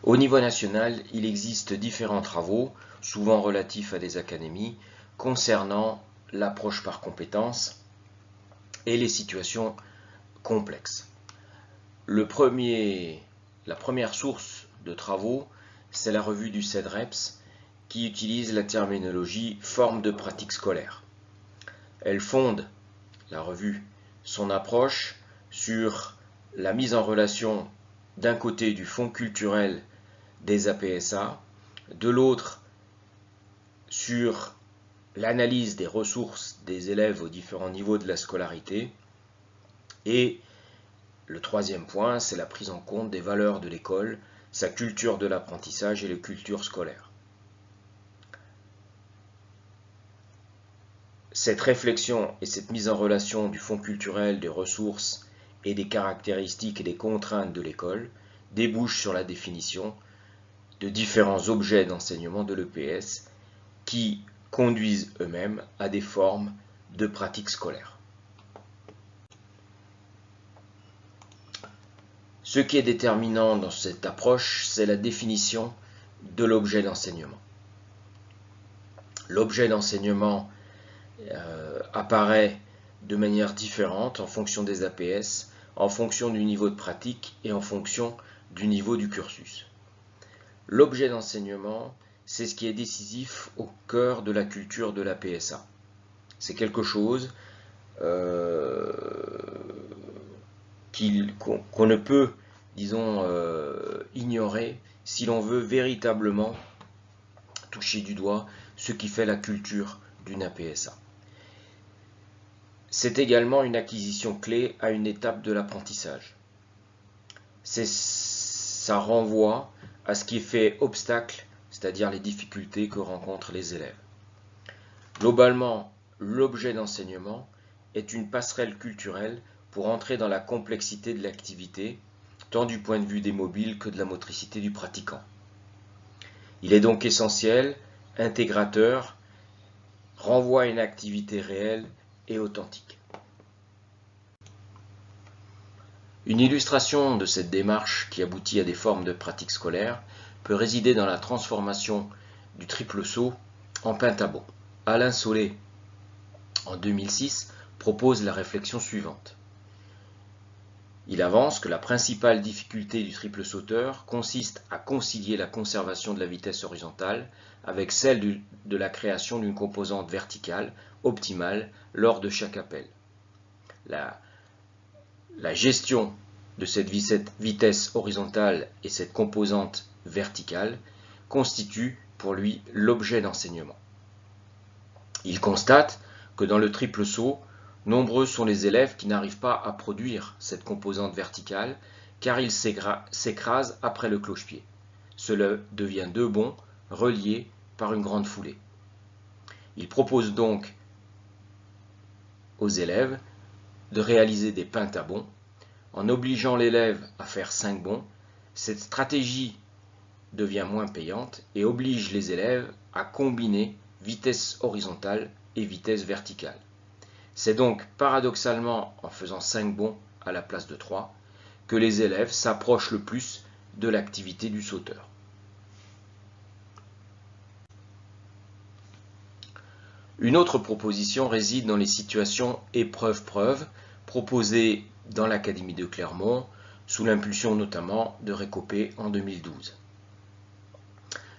Au niveau national, il existe différents travaux, souvent relatifs à des académies, concernant l'approche par compétences et les situations complexes. La première source de travaux, c'est la revue du CEDREPS, qui utilise la terminologie forme de pratique scolaire. Elle fonde, la revue, son approche sur la mise en relation d'un côté du fonds culturel des APSA, de l'autre sur l'analyse des ressources des élèves aux différents niveaux de la scolarité, et le troisième point, c'est la prise en compte des valeurs de l'école, sa culture de l'apprentissage et les cultures scolaires. Cette réflexion et cette mise en relation du fonds culturel, des ressources et des caractéristiques et des contraintes de l'école débouchent sur la définition de différents objets d'enseignement de l'EPS qui conduisent eux-mêmes à des formes de pratiques scolaires. Ce qui est déterminant dans cette approche, c'est la définition de l'objet d'enseignement. L'objet d'enseignement apparaît de manière différente en fonction des APS, en fonction du niveau de pratique et en fonction du niveau du cursus. L'objet d'enseignement, c'est ce qui est décisif au cœur de la culture de la PSA. C'est quelque chose qu'on ne peut, disons, ignorer si l'on veut véritablement toucher du doigt ce qui fait la culture d'une APSA. C'est également une acquisition clé à une étape de l'apprentissage. Ça renvoie à ce qui fait obstacle, c'est-à-dire les difficultés que rencontrent les élèves. Globalement, l'objet d'enseignement est une passerelle culturelle pour entrer dans la complexité de l'activité, tant du point de vue des mobiles que de la motricité du pratiquant. Il est donc essentiel, intégrateur, renvoie à une activité réelle et authentique. Une illustration de cette démarche qui aboutit à des formes de pratique scolaire peut résider dans la transformation du triple saut en pentabond. Alain Solé, en 2006, propose la réflexion suivante. Il avance que la principale difficulté du triple sauteur consiste à concilier la conservation de la vitesse horizontale avec celle de la création d'une composante verticale optimale lors de chaque appel. La gestion de cette vitesse horizontale et cette composante verticale constitue pour lui l'objet d'enseignement. Il constate que dans le triple saut, nombreux sont les élèves qui n'arrivent pas à produire cette composante verticale car ils s'écrasent après le cloche-pied. Cela devient deux bonds reliés par une grande foulée. Il propose donc aux élèves de réaliser des pentabonds en obligeant l'élève à faire 5 bonds. Cette stratégie devient moins payante et oblige les élèves à combiner vitesse horizontale et vitesse verticale. C'est donc paradoxalement en faisant 5 bonds à la place de 3 que les élèves s'approchent le plus de l'activité du sauteur. Une autre proposition réside dans les situations épreuve-preuve proposées dans l'Académie de Clermont, sous l'impulsion notamment de Récopé en 2012.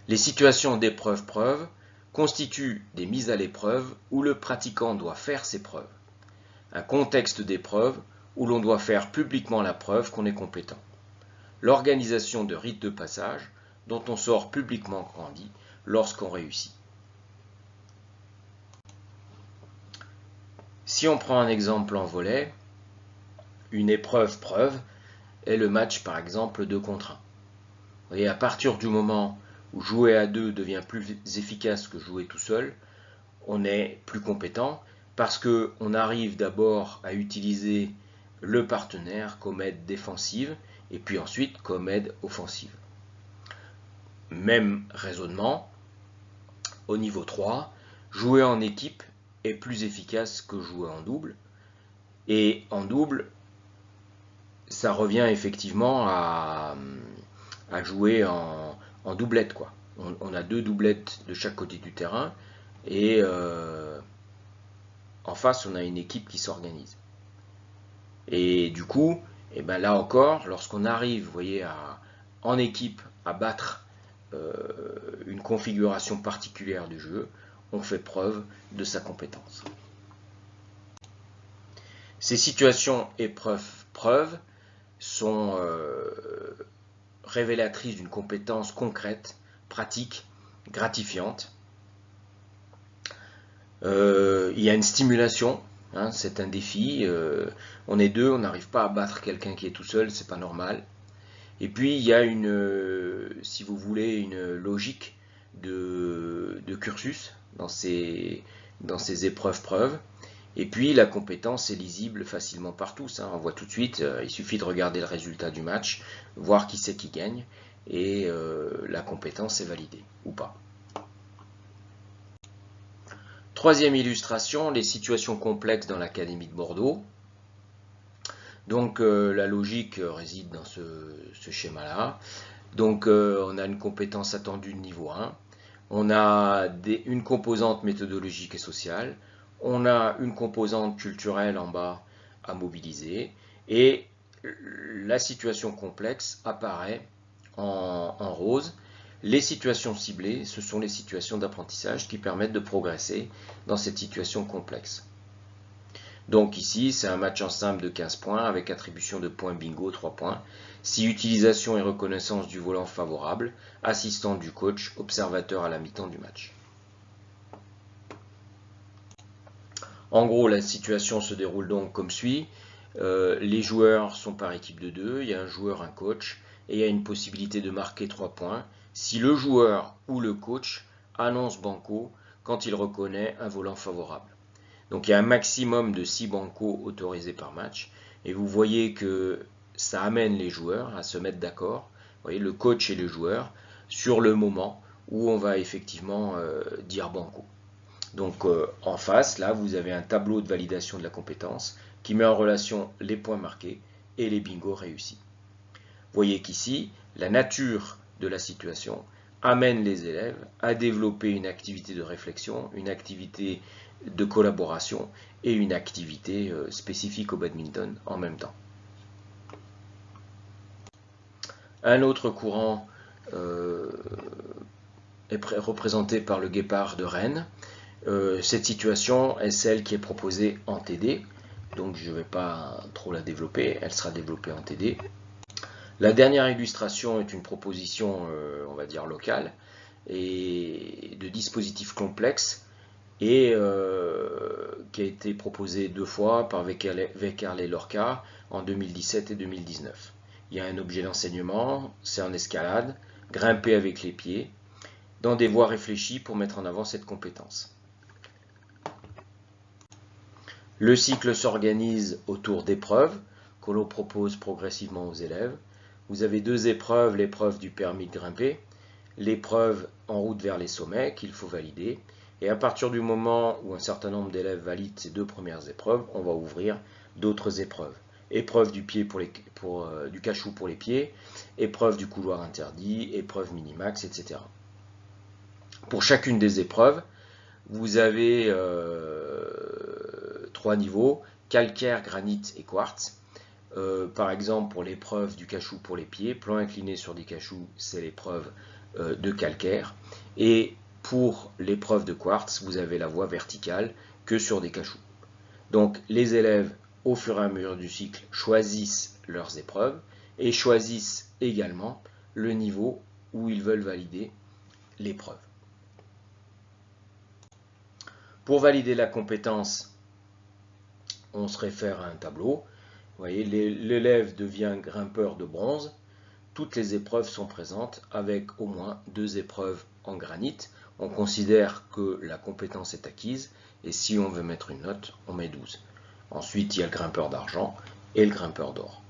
Les situations d'épreuve-preuve constituent des mises à l'épreuve où le pratiquant doit faire ses preuves. Un contexte d'épreuve où l'on doit faire publiquement la preuve qu'on est compétent. L'organisation de rites de passage dont on sort publiquement grandi lorsqu'on réussit. Si on prend un exemple en volley, une épreuve-preuve est le match par exemple 2 contre 1. Et à partir du moment où jouer à 2 devient plus efficace que jouer tout seul, on est plus compétent parce qu'on arrive d'abord à utiliser le partenaire comme aide défensive et puis ensuite comme aide offensive. Même raisonnement, au niveau 3, jouer en équipe est plus efficace que jouer en double. Et en double, ça revient effectivement à à jouer en doublette, quoi. On a 2 doublettes de chaque côté du terrain et en face on a une équipe qui s'organise. Et du coup, et ben là encore, lorsqu'on arrive, vous voyez, en équipe à battre une configuration particulière du jeu, on fait preuve de sa compétence. Ces situations épreuve-preuve sont révélatrices d'une compétence concrète, pratique, gratifiante. Il y a une stimulation, hein, c'est un défi. On est 2, on n'arrive pas à battre quelqu'un qui est tout seul, c'est pas normal. Et puis il y a si vous voulez, une logique de cursus dans ces épreuves-preuves. Et puis la compétence est lisible facilement par tous, hein. On voit tout de suite, il suffit de regarder le résultat du match, voir qui c'est qui gagne, et la compétence est validée, ou pas. Troisième illustration, les situations complexes dans l'Académie de Bordeaux. Donc la logique réside dans ce schéma-là. Donc on a une compétence attendue de niveau 1, on a une composante méthodologique et sociale, on a une composante culturelle en bas à mobiliser, et la situation complexe apparaît en rose. Les situations ciblées, ce sont les situations d'apprentissage qui permettent de progresser dans cette situation complexe. Donc ici, c'est un match en simple de 15 points avec attribution de points bingo 3 points. Si utilisation et reconnaissance du volant favorable, assistant du coach, observateur à la mi-temps du match. En gros, la situation se déroule donc comme suit. Les joueurs sont par équipe de 2, il y a un joueur, un coach, et il y a une possibilité de marquer 3 points si le joueur ou le coach annonce banco quand il reconnaît un volant favorable. Donc il y a un maximum de 6 bancos autorisés par match, et vous voyez que ça amène les joueurs à se mettre d'accord, vous voyez, le coach et le joueur, sur le moment où on va effectivement dire banco. Donc en face, là, vous avez un tableau de validation de la compétence qui met en relation les points marqués et les bingos réussis. Vous voyez qu'ici, la nature de la situation amène les élèves à développer une activité de réflexion, une activité de collaboration et une activité spécifique au badminton en même temps. Un autre courant est représenté par le guépard de Rennes. Cette situation est celle qui est proposée en TD, donc je ne vais pas trop la développer, elle sera développée en TD. La dernière illustration est une proposition, on va dire, locale, et de dispositifs complexes, et qui a été proposée 2 fois par Veccarle et Lorca en 2017 et 2019. Il y a un objet d'enseignement, c'est en escalade, grimper avec les pieds, dans des voies réfléchies pour mettre en avant cette compétence. Le cycle s'organise autour d'épreuves que l'on propose progressivement aux élèves. Vous avez 2 épreuves, l'épreuve du permis de grimper, l'épreuve en route vers les sommets qu'il faut valider. Et à partir du moment où un certain nombre d'élèves valident ces 2 premières épreuves, on va ouvrir d'autres épreuves. Épreuve du cachou pour les pieds, épreuve du couloir interdit, épreuve minimax, etc. Pour chacune des épreuves, vous avez 3 niveaux, calcaire, granit et quartz. Par exemple, pour l'épreuve du cachou pour les pieds, plan incliné sur des cachous, c'est l'épreuve de calcaire. Et pour l'épreuve de quartz, vous avez la voie verticale que sur des cachous. Donc les élèves, au fur et à mesure du cycle, choisissent leurs épreuves et choisissent également le niveau où ils veulent valider l'épreuve. Pour valider la compétence, on se réfère à un tableau. Vous voyez, l'élève devient grimpeur de bronze. Toutes les épreuves sont présentes avec au moins 2 épreuves en granit. On considère que la compétence est acquise et si on veut mettre une note, on met 12. Ensuite, il y a le grimpeur d'argent et le grimpeur d'or.